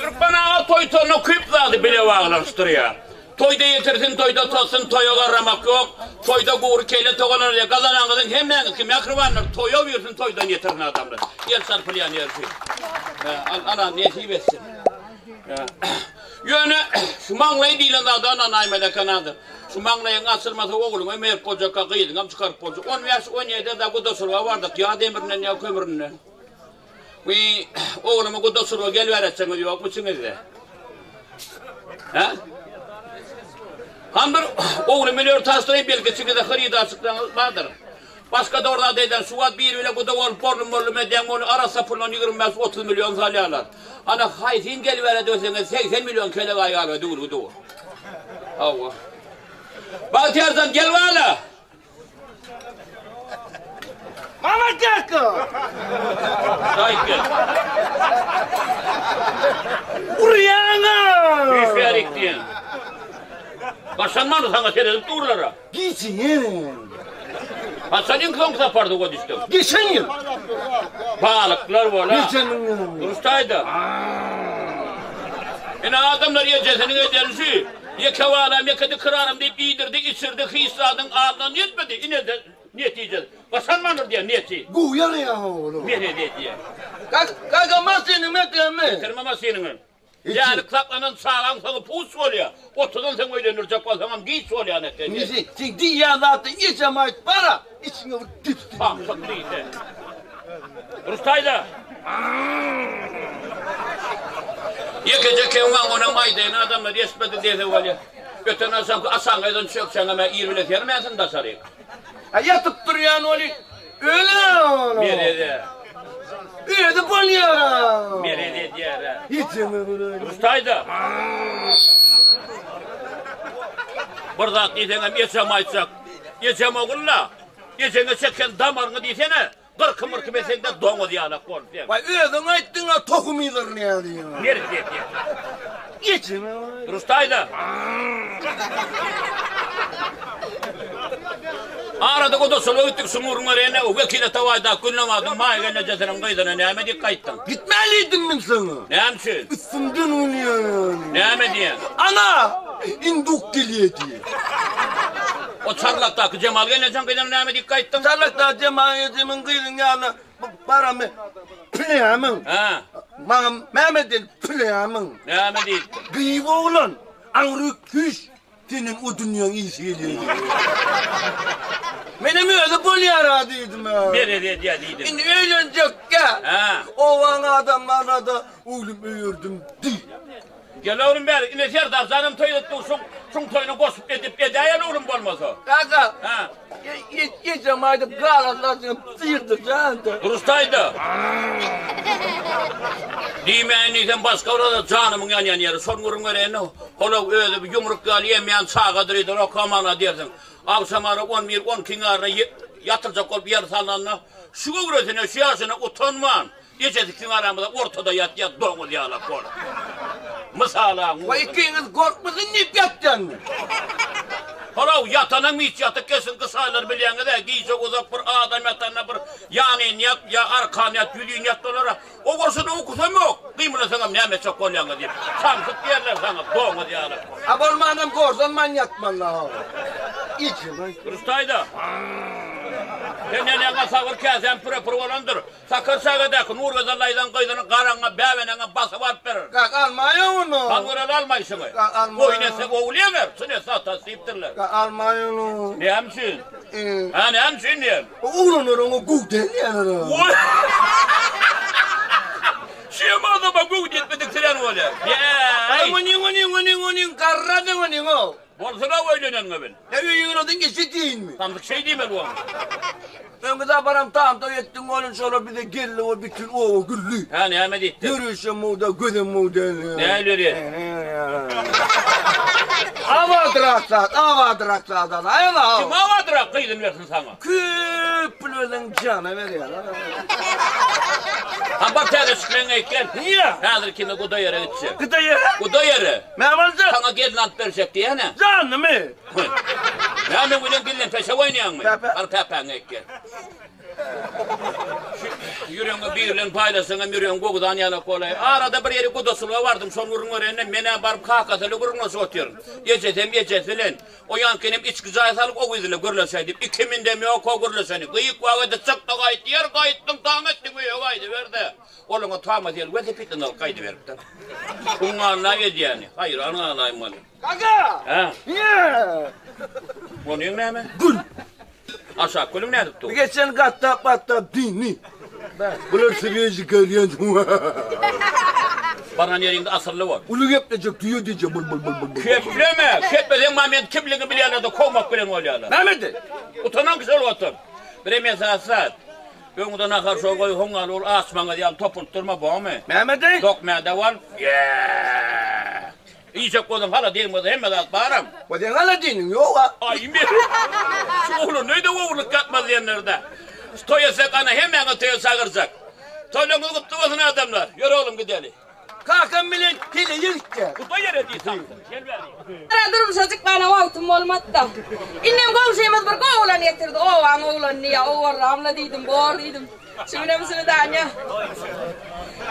Özgürlük bana toy tonu küpzadı bile bağlaştırıyor. Toyda yetirsin, toyda tolsun, toya karramak yok. Toyda kuğur keyle toğlanır ya. Kazanan kızın hemen kim yakırvanlar toya versin, toydan yetirin adamlar. Yer sarpılayan yer şey. Ana nesip etsin. Yönü şu manglayı değilen adı ana naymele kanadı. Şu manglayın asılması oğlum ömer koca kakıydın am çıkarıp koca. 10 yaş 17'de de kudosurva vardık ya demirinden ya kömüründen. Oğlumu kudosurva gel veretsen yok musunuz de? Ha? Hamdır oğlum milyon taslayıp belgesini de hırıydı açıklanırlar. Başka da orada deyden suat bir bile kuda olup borlu medyan onu arasa pulun 25-30 milyon salyalar. Ana hayzin gel vere dönsene 80 milyon kele ayağı dur. Allah. Bahtiyar'dan gel valla. Mama Kaka! Sahip gel. Uriyana! Üflerik diyen. Başlanmanı sana seyredip durlara. Geçin yerim. Hasan'ın kızım sapardı o düştüm. Geçen yıl. Balıklar var ha. Geçen yıl. Durustaydı. Yine adamlar ya ceseni öderisi. Ya kevalam ya kedi kırarım deyip iyidirdik, içirdik, hissatın ağırdan yetmedi. Yine de niyet yiyeceğiz. Başlanmanır diye niyeti. Guyar ya oğlum. Mehre diye. Kaka masini metremi. Kırmama senin. Yani saklanan sağlam sana pus oluyor. Oturdan sen öğrenircek o zaman giy oluyor anette. Nisi, sen diyyalatı geçemez para. İçine vur tüp. Pamsak değil de. Rustayda. Yekece kevman ona maydayın adamlar yesmedi diye var. Götün asan gaydın çöksen ama iyi bile yermezsin da sarıyık. Yatıp duruyan oli. Öyle oğlum. Nerede? Öyle de bolyara. Nerede diğer? Hiç mi? Rustayda. Burada diyeceğim yaşamayacak. Yaşam oğulla. Yaşamı çeken damarını diyeceğine. Kırkı mırkı besende doğu diyana kol. Vay öyle aydın ha tohumidir ne diyor. Nerede diye. Hiç mi? Rustayda. Arada o da solo gittik sumurun rene o vekile tavayda kullamadım maygene ceserim kaydına ne emedik kayıttın. Gitmeliydim ben sana. Ne emsin? Üstümden oynuyor. Ne emediyen? Ana! İnduk geliyor diye. O çarlaktaki Cemal geleceksin kaydına ne emedik kayıttın. Çarlakta Cemal'in kıydın yani paramı püleyamın. Ha. Bana Mehmet'in püleyamın. Ne emedik? Kıyık oğlan anrık hüş. Senin o dünyanın iyisiyle. Benim öyle bolyara dedim ha. Nerede diye dedim. Şimdi eğlenecek ya. Ha. O bana adamlarla da oğlum öğürdüm değil. Gel oğlum beri yine serdar zanım toyuttu şun toyunu koşup edip edeyen oğlum olmasa. Kaka. Ha. Geçem ayda galatlasını sıyırdık canım. Rustaydı. Diyemeyenlikten başka orada canımın yan yeri. Sorgurum vereyim. Ola öyle bir yumruk gal yemeyen sağadırıydı. O kamana dersin. Akşam ara 10 kinarına yatıracak ol bir yer sallanına. Şu üretine siyasına utanman. Geçedik kinaramıza ortada yat doğu diyala kol. Misala. Vay ikiniz korkmasın ne yapacaksın? Hala yatanın hiç yatık kesin kısaylar bileğine de giyecek uzak bir adam yatanına bir yani niyat ya arka niyat yülüğün niyat dolara o korsada okusam yok. Kıymına sana ne çok kolyanı diye. Samsık yerler sana doğma diyalım. Abolmanım korsan manyak manla. İçim. Rustayda. Sen ne savur kezen pırı olandır. Sakır sağıdaki nur gazallaydan kaydını karanına bevenene basıp alıp verir. Kalk almaya onu. Kangural almayışını. Almaya. Oynese oğulayanlar. Sine sata sıyıptırlar. Kalk almaya onu. Ne hemşin? Ha ne hemşin diyem? Uğrunur onu gugden yanına. Oy! Şiyem adama gugd etmedik siren öyle. Yeeey! Onin karradın onin o. Borsuna oynayın mı ben? Ne yüyün odun geçti değil mi? Tamlık şey değil mi bu? Ben kadar param tam da yettim onun sonra bir de geldi o bütün o güllü. Ha ne hemen ettin? Yürüyüşüm moda, gözüm moda. Ne yürüyor? Avadraksat. Ayla. Kim havadır kıydın versin sana? Küplülün canı ver ya. Ha bak tane çıkmayın eyken. Niye? Hazır kimi kuda yere gidecek. Kıta yere? Kuda yere. Mehmet'e. Sana gelin ant verecek diye ne? Canlı mı? Ya ben bugün gelin peşe oynayan mı? Pepe. Al pepen eyken. Yüreğine birlen paylasına yüreğin kokudan yana kolay. Arada bir yeri kudasılığa vardım son vurun öğrenine mene barıp kahkatılı vurunla soğutuyorum. Geçetem. O yankenim iç güzel salık o güzüyle gürleseydim. İkimin demi o gürleseydim. Kıyık vakıda çıktı kayıt yer kayıttın tam ettin kıyık kaydı verdi. Oğluna tamam değil ve de pitin al kaydı verip. Bunlarla yani. Hayır anlayayım bana. Kaka! Ha? Niye? Onu yok ne hemen? Gül! Aşağı kulüm ne tuttu? Geçen katta dini. Bunlar seviyeci geliyen. Bana yerinde asırlı var. Ulu yapacak diyor diyeceğim. Bul. Kepleme. Kepleme Mehmet kimliğini bilenler de kovmak bilen oluyorlar. Mehmet'i. Utanan güzel otur. Bir mesela saat. Öngüden akar şu koyu hongal ol asmana diye topultturma bu mu? Mehmet'i. Dokmaya da var. İyice kodum hala değil mi? Hemen at bağıram. O da hala dinin yok ha. Ay mi? Şu oğlu neydi oğluk katmaz diyenlerde. Toyasak ana hemen öteye sağırsak. Toyluğunu kutlu olsun adamlar. Yürü oğlum gidelim. Kalkan millet hile yürükke. Kutlu yere değilsin. Gel vereyim. Durum çocuk bana vaktim olmadı da. İnnem komşuyumuz bir oğlan getirdi. Oğlan niye? Oğlan ramla dedim, boğar dedim. Şimdi misini danya.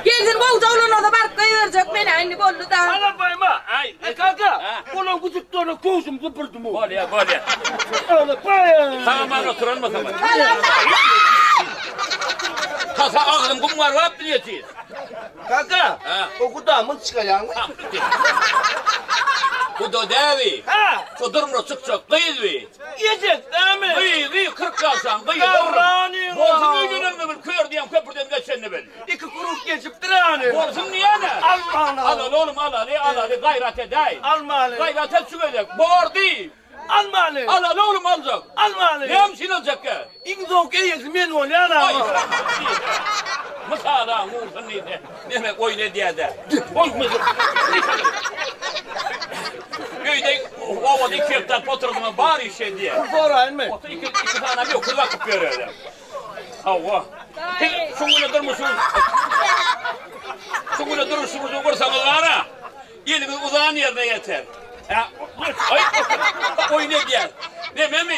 Gelsin bu oğlan da barkayı verecek beni aynı bollu da. Ana bayma. Ay. Kaka. Ulan küçük tane kovsum zıpırdım o. Gol ya gol ya. Ana bayma. Tamam oturalım mı tamam? Tamam. Kasa ağzım kumlar var diyeceğiz. Kaka. Ha. O kudamın çıkacağını. Bu da devi. Ha. Şu durumda çıkacak değil mi? Yiyecek değil mi? Kıyı 40 kalsan kıyı. Kavranıyor. Borsun iyi günün mü? Kör diyen köprüden geçen ben. İki kuruk geçip duranı. Borsun niye ne? Alma Al oğlum al gayret edey. Almalı. Gayret et çıkacak. Bor değil. Almalı. Al oğlum alacak. Almalı. Ne hemşin alacak ya? İngizok eyesi men ol ya Ay. ana. Mesela vursun neydi? Demek oyna diye de. Oy mızır. Köyde ovada iki hektar poturdum bari şey diye. Sonra mı? Otu iki tane bir okulda kıpıyor öyle. Allah. Şunları durmuşsunuz. Şunları durmuşsunuz okursanız ara. Yeliniz uzağın yerine yeter. Ay oyna diye. Deme mi?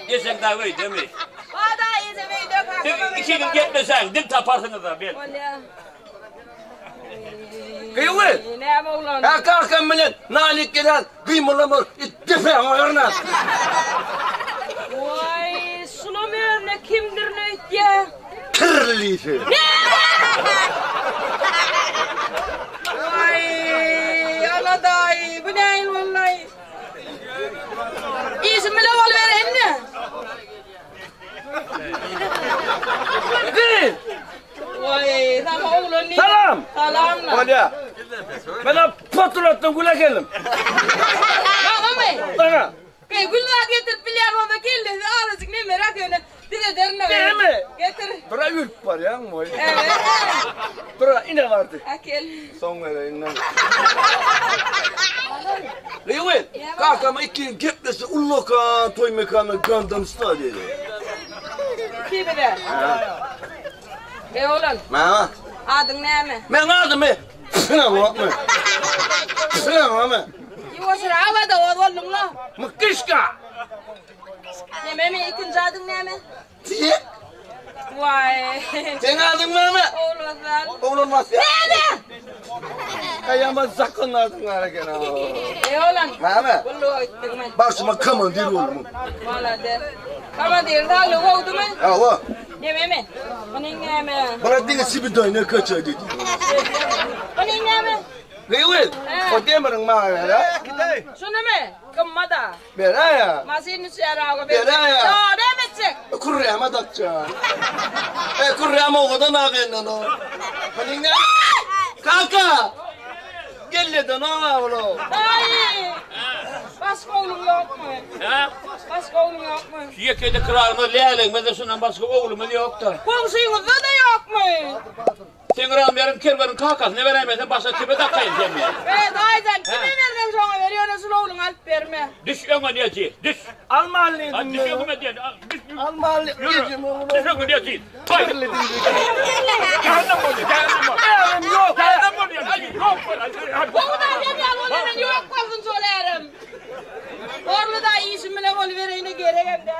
Geçen daha öyle değil mi? Hadi izlemeyi dök. İki gün gitmesen dim taparsınız da bir. Kıyılı. Ne oğlan? Ha kalkan millet. Nalik gelen kıymalamır. İttife ayarına. Vay sulamıyor ne kimdir ne ya? Kırlıydı. Vay ana dayı bu ne vallahi. İsim bile ol vereyim ne? Kıyı. Vay tamam oğlan ne? Salam. Salam lan. Olya. Ben patlattım güle geldim. Tamam mı? Sana. Güller getir bilyar baba geldi. Ağzıcık ne merak ediyorsun? Dile derine. Değil mi? Getir. Tura yürüp var ya. Evet. Tura ine vardı. Akel. Son vere innen. Kıyılı. Kalkama iki keplesi ulloka toy mekanı Gundam Stadya'da. Kim bilir? Oğlan. Mama. Adın ne mi? Ben adım mı? Sıram mı? Sıram mı? Yuvasır havada oğlum la. Mıkışka. Ne mi ikinci adın ne mi? Tiye. Vay. Sen adın mı? Oğlan lan. Oğlum nasıl? Ne? Kayama sakın adın var gene. Oğlan. Mama. Kullu ettik mi? Başıma kamandir oğlum. Valla der. Kama der dağlı oldu mu? Allah. Ne mi? Onun ne mi? Bana dinlesi bir tane kaça dedi. Onun ne mi? Kıyılı. O demerin bana ya. Şunu mu? Kımmada. Bera ya. Masini siyara. Bera ya. Ya ne bitecek? Kurriyama dakça. Kurriyama o kadar ağırlı o. Hani ne? Kanka. Gel de ne oğlum? Dayı. Başka oğlum yok mu? Ha? Başka oğlum yok mu? Yekede kırarını leğelik medresundan başka oğlumuz yok da. Komşuyumuzda da yok mu? Sen kıran verim kervanın kalkas ne veremezsen başka tipe takayım sen ya. Evet Aydan kime verdin sana veriyor nasıl oğlum alıp verme. Düş öne diyeceğiz. Düş. Almalıydım Hadi düş ben. öne diyeceğiz. Düş. Almalıydım. Yürü. Düş öne diyeceğiz. Hayır. Kirledim. Cehennem oluyor. Cehennem oluyor. Evim yok. Cehennem oluyor. Hadi yok. Hadi. Oğlan demiyorum oğlanın yok kalsın söylerim. Orlu da iyi şimdi bile ol vereyine gerek hem de.